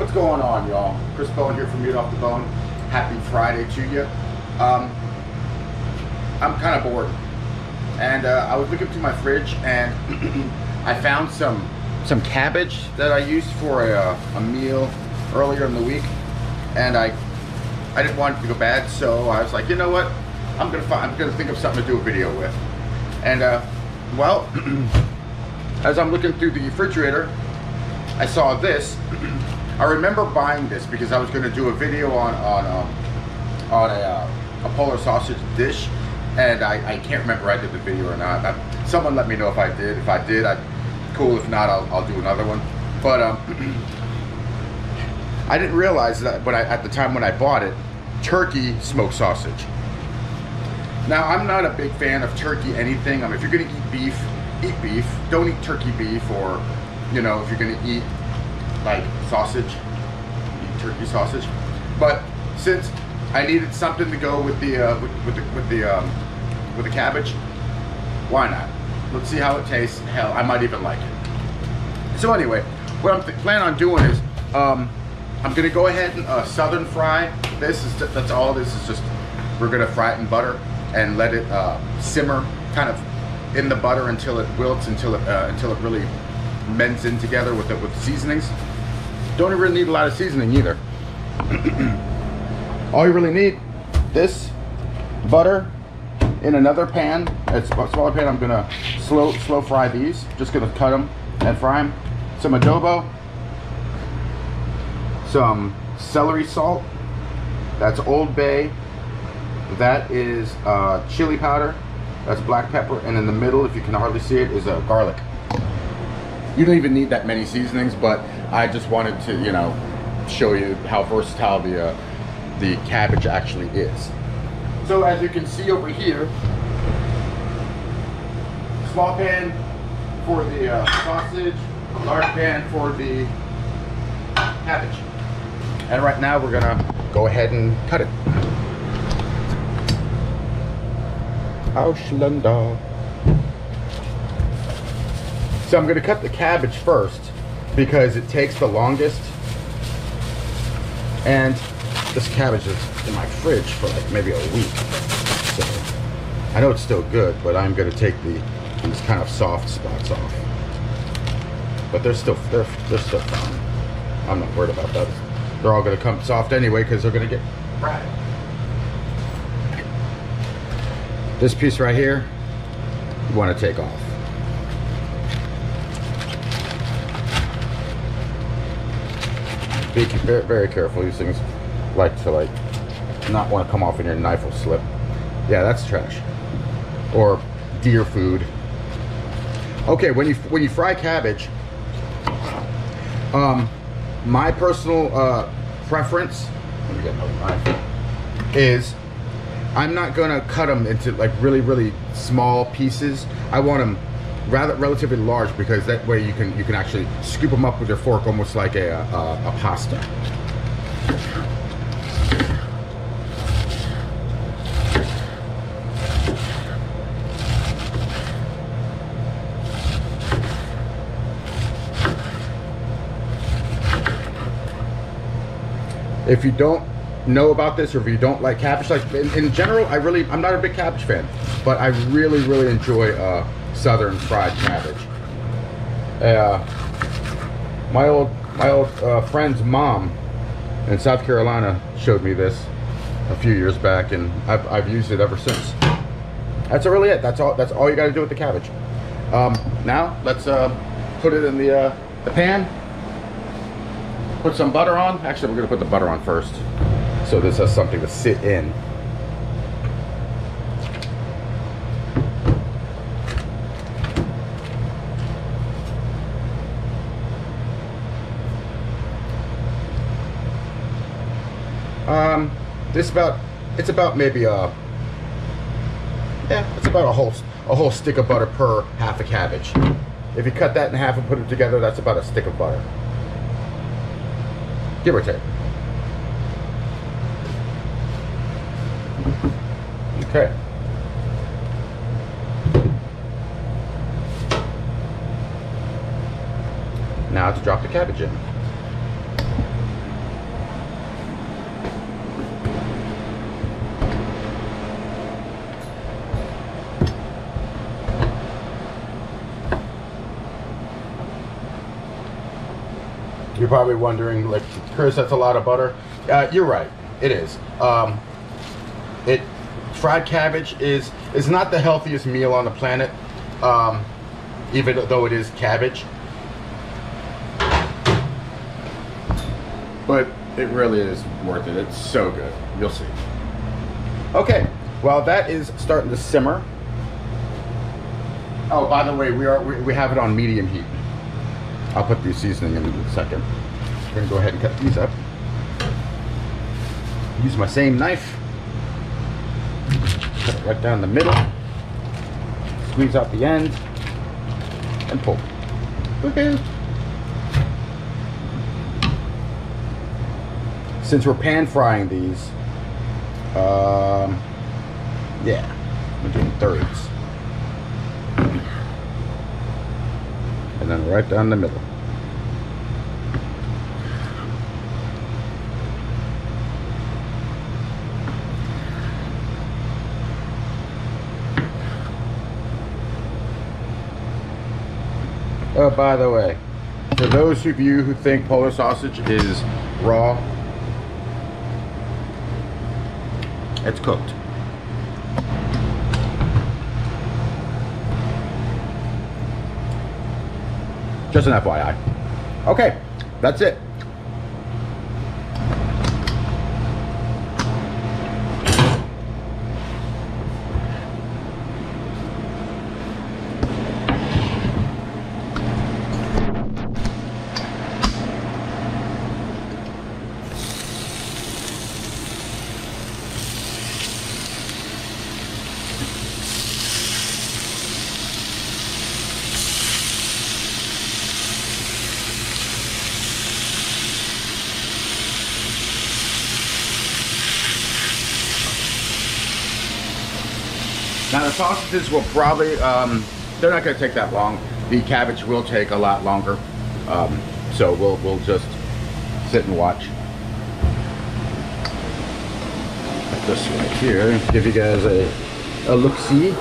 What's going on, y'all? Chris Bone here from Meat Off the Bone. Happy Friday to you. I'm kind of bored, and I was looking through my fridge, and I found some cabbage that I used for a meal earlier in the week, and I didn't want it to go bad, so I was like, you know what? I'm gonna think of something to do a video with, and well, as I'm looking through the refrigerator, I saw this. I remember buying this because I was going to do a video on a Polar sausage dish, and I can't remember if I did the video or not. Someone let me know if I did. If I did, cool. If not, I'll do another one. But I didn't realize that, but at the time when I bought it, turkey smoked sausage. Now, I'm not a big fan of turkey anything. I mean, if you're going to eat beef, eat beef. Don't eat turkey beef, or, you know, if you're going to eat like sausage, eat turkey sausage. But since I needed something to go with the cabbage, why not? Let's see how it tastes. Hell, I might even like it. So anyway, what I'm planning on doing is I'm gonna go ahead and southern fry. That's all this is. Just we're gonna fry it in butter and let it simmer kind of in the butter until it wilts, until it really mends in together with the seasonings. Don't really need a lot of seasoning either. All you really need, this butter in another pan. It's a smaller pan. I'm gonna slow fry these. Just gonna cut them and fry them. Some adobo, some celery salt. That's Old Bay. That is chili powder. That's black pepper. And in the middle, if you can hardly see it, is garlic. You don't even need that many seasonings, but I just wanted to, you know, show you how versatile the cabbage actually is. So as you can see over here, small pan for the sausage, large pan for the cabbage. And right now we're gonna go ahead and cut it. Ausländer. So I'm going to cut the cabbage first because it takes the longest, and this cabbage is in my fridge for like maybe a week, so I know it's still good, but I'm going to take these kind of soft spots off. But they're still fine. I'm not worried about that. They're all going to come soft anyway because they're going to get fried. This piece right here, you want to take off. Be very, very careful. These things like to not want to come off, and your knife will slip. Yeah, that's trash. Or deer food. Okay, when you fry cabbage, my personal preference, let me get another knife, is I'm not gonna cut them into like really small pieces. I want them relatively large, because that way you can actually scoop them up with your fork, almost like a pasta. If you don't know about this, or if you don't like cabbage, like in general, I'm not a big cabbage fan, but I really enjoy southern fried cabbage. My old friend's mom in South Carolina showed me this a few years back, and I've used it ever since. That's really it. That's all you got to do with the cabbage. Now let's put it in the pan. Put some butter on. Actually, we're gonna put the butter on first, so this has something to sit in. It's about maybe it's about a whole stick of butter per half a cabbage. If you cut that in half and put it together, that's about a stick of butter, give or take. Okay. Now to drop the cabbage in. probably wondering, like, Chris, that's a lot of butter. You're right, it is. Fried cabbage is not the healthiest meal on the planet, even though it is cabbage. But it really is worth it. It's so good. You'll see. Okay, well, that is starting to simmer. Oh, by the way, we have it on medium heat. I'll put the seasoning in a second. We're gonna go ahead and cut these up. Use my same knife. Cut it right down the middle. Squeeze out the end and pull. Woohoo! Since we're pan frying these, yeah, we're doing thirds. And then right down the middle. Oh, by the way, for those of you who think Polish sausage is raw, it's cooked. Just an FYI. Okay, that's it. Now the sausages will probably, they're not going to take that long. The cabbage will take a lot longer. So we'll just sit and watch. This right here, give you guys a look-see.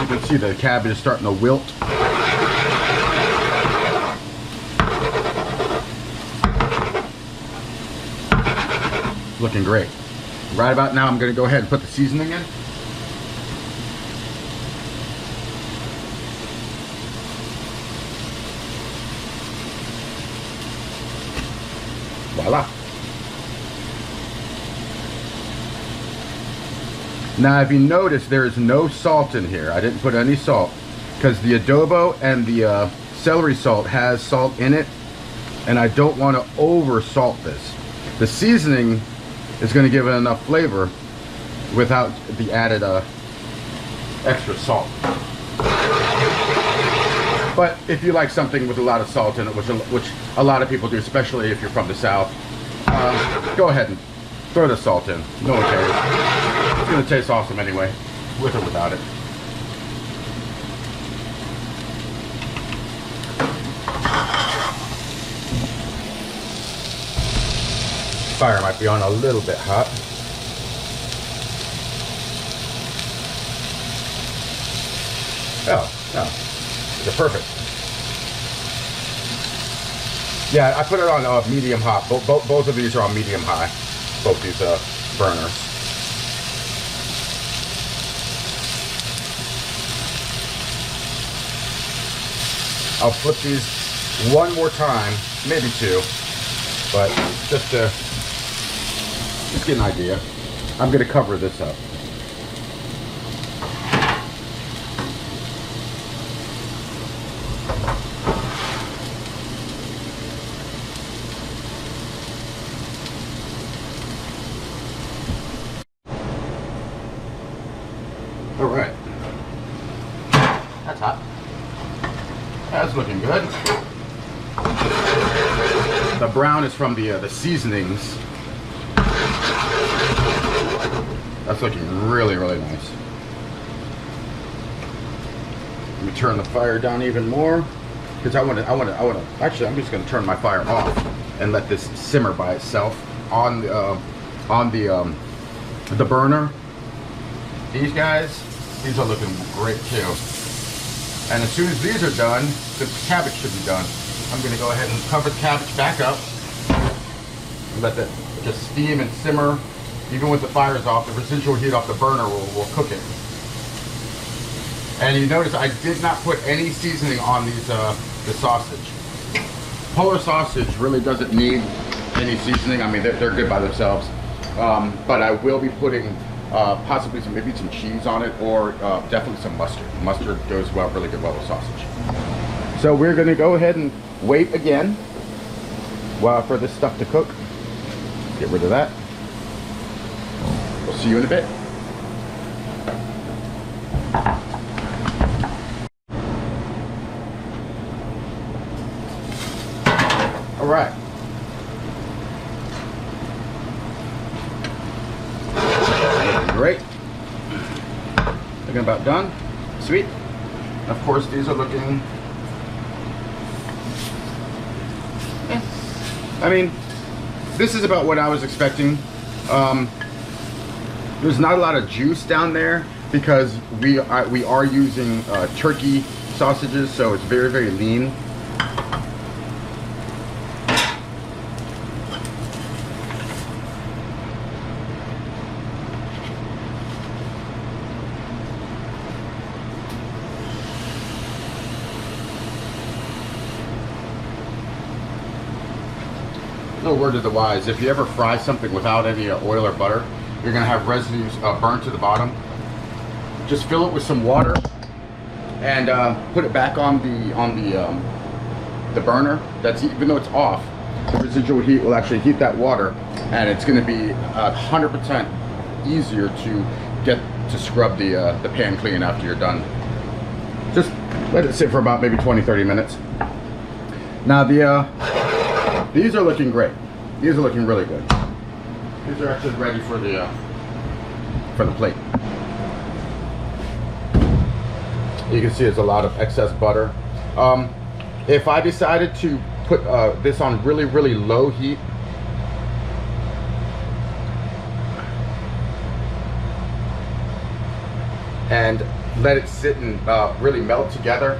You can see the cabbage is starting to wilt. Looking great. Right about now, I'm going to go ahead and put the seasoning in. Voila. Now, if you notice, there is no salt in here. I didn't put any salt because the adobo and the celery salt has salt in it, and I don't want to over salt this. The seasoning is going to give it enough flavor without the added extra salt. But if you like something with a lot of salt in it, which a lot of people do, especially if you're from the South, go ahead and throw the salt in. No one cares. It's going to taste awesome anyway, with or without it. Fire might be on a little bit hot. Oh, no. They're perfect. Yeah, I put it on medium hot. Both of these are on medium high. Both these burners. I'll flip these one more time, maybe two, but just to get an idea. I'm going to cover this up. All right. That's hot. That's looking good. The brown is from the seasonings. That's looking really, really nice. Let me turn the fire down even more. because actually, I'm just gonna turn my fire off and let this simmer by itself on the burner. These guys, these are looking great too. And as soon as these are done, the cabbage should be done. I'm gonna go ahead and cover the cabbage back up. Let that just steam and simmer. Even with the fires off, the residual heat off the burner will cook it. And you notice I did not put any seasoning on these the sausage. Polar sausage really doesn't need any seasoning. I mean, they're good by themselves. But I will be putting possibly maybe some cheese on it, or definitely some mustard. Mustard goes really good well with sausage. So we're gonna go ahead and wait again for this stuff to cook. Get rid of that. We'll see you in a bit. All right. Great. Looking about done. Sweet. Of course, these are looking. I mean, this is about what I was expecting. There's not a lot of juice down there because we are using turkey sausages, so it's very, very lean. Little word to the wise, if you ever fry something without any oil or butter, you're gonna have residues burnt to the bottom. Just fill it with some water and put it back on the burner. That's, even though it's off, the residual heat will actually heat that water, and it's gonna be 100% easier to get to scrub the pan clean after you're done. Just let it sit for about maybe 20-30 minutes. Now these are looking great. These are looking really good. These are actually ready for the plate. You can see there's a lot of excess butter. If I decided to put this on really, really low heat, and let it sit and really melt together,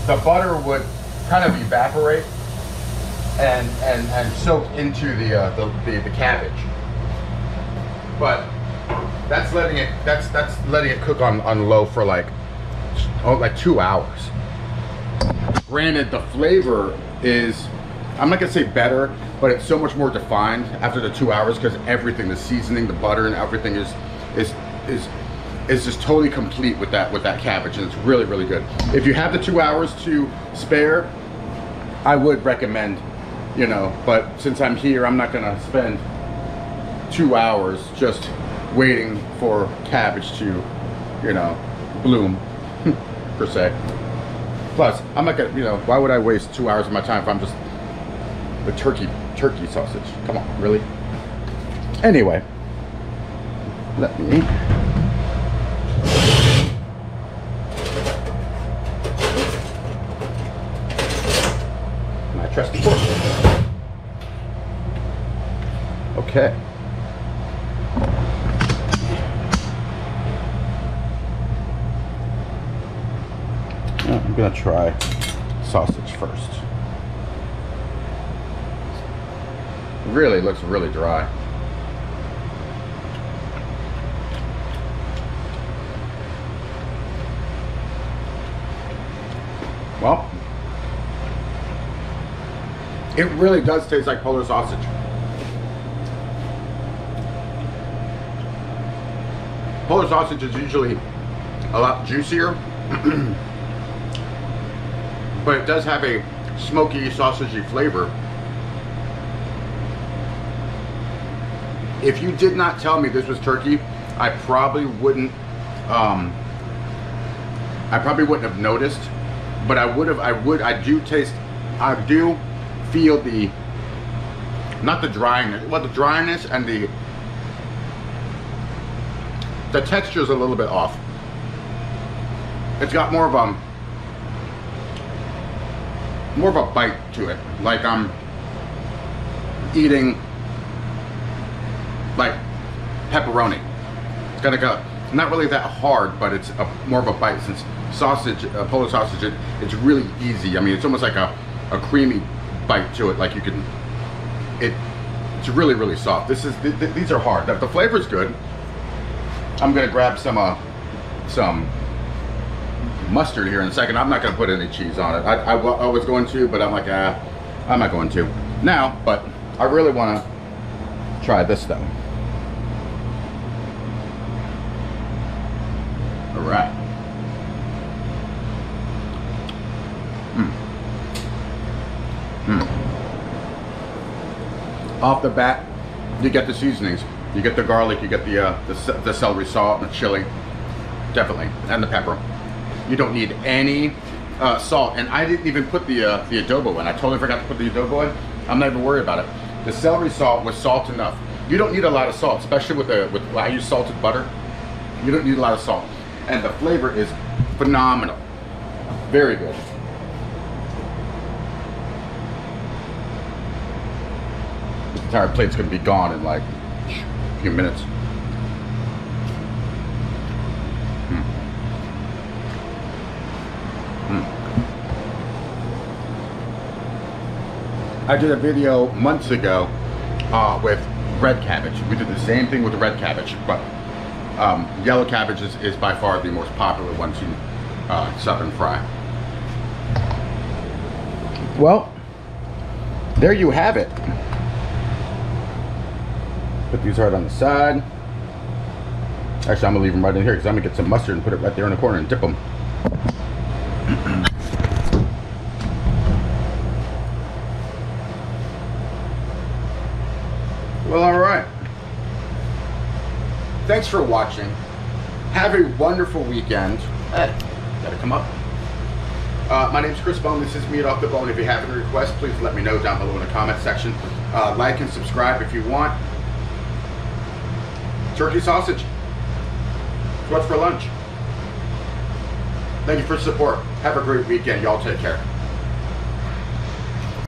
the butter would kind of evaporate and soak into the cabbage. But that's letting it cook on low for like 2 hours. Granted, the flavor is, I'm not gonna say better, but it's so much more defined after the 2 hours because everything, the seasoning, the butter, and everything is just totally complete with that cabbage, and it's really, really good. If you have the 2 hours to spare, I would recommend, you know, but since I'm here, I'm not gonna spend 2 hours just waiting for cabbage to, you know, bloom per se. Plus, I'm not gonna, you know, why would I waste 2 hours of my time if I'm just the turkey sausage? Come on, really? Anyway, let me my trusty fork. Okay. I'm gonna try sausage first. Really looks really dry. Well, it really does taste like Polish sausage. Polish sausage is usually a lot juicier, but it does have a smoky, sausagey flavor. If you did not tell me this was turkey, I probably wouldn't have noticed, but I do feel not the dryness, well, the dryness and the texture is a little bit off. It's got more of more of a bite to it, like I'm eating like pepperoni. It's got like a, not really that hard, but it's more of a bite. Since sausage, Polish sausage, it's really easy. I mean, it's almost like a creamy bite to it. Like you can, it's really, really soft. These are hard. The flavor's good. I'm gonna grab some mustard here in a second. I'm not gonna put any cheese on it. I was going to, but I'm like, I'm not going to now. But I really want to try this though. All right. Off the bat, you get the seasonings. You get the garlic, you get the celery salt and the chili, definitely, and the pepper. You don't need any salt, and I didn't even put the adobo in. I totally forgot to put the adobo in. I'm not even worried about it. The celery salt was salt enough. You don't need a lot of salt, especially with I use salted butter. You don't need a lot of salt, and the flavor is phenomenal. Very good. This entire plate's gonna be gone in like a few minutes. I did a video months ago with red cabbage. We did the same thing with the red cabbage, but yellow cabbage is by far the most popular one to southern fry. Well, there you have it. Put these right on the side. Actually, I'm gonna leave them right in here because I'm gonna get some mustard and put it right there in the corner and dip them. Well, all right. Thanks for watching. Have a wonderful weekend. Hey, gotta come up. My name's Chris Bone. This is Meat Off the Bone. If you have any requests, please let me know down below in the comment section. Like and subscribe if you want. Turkey sausage. What's for lunch? Thank you for support. Have a great weekend. Y'all take care.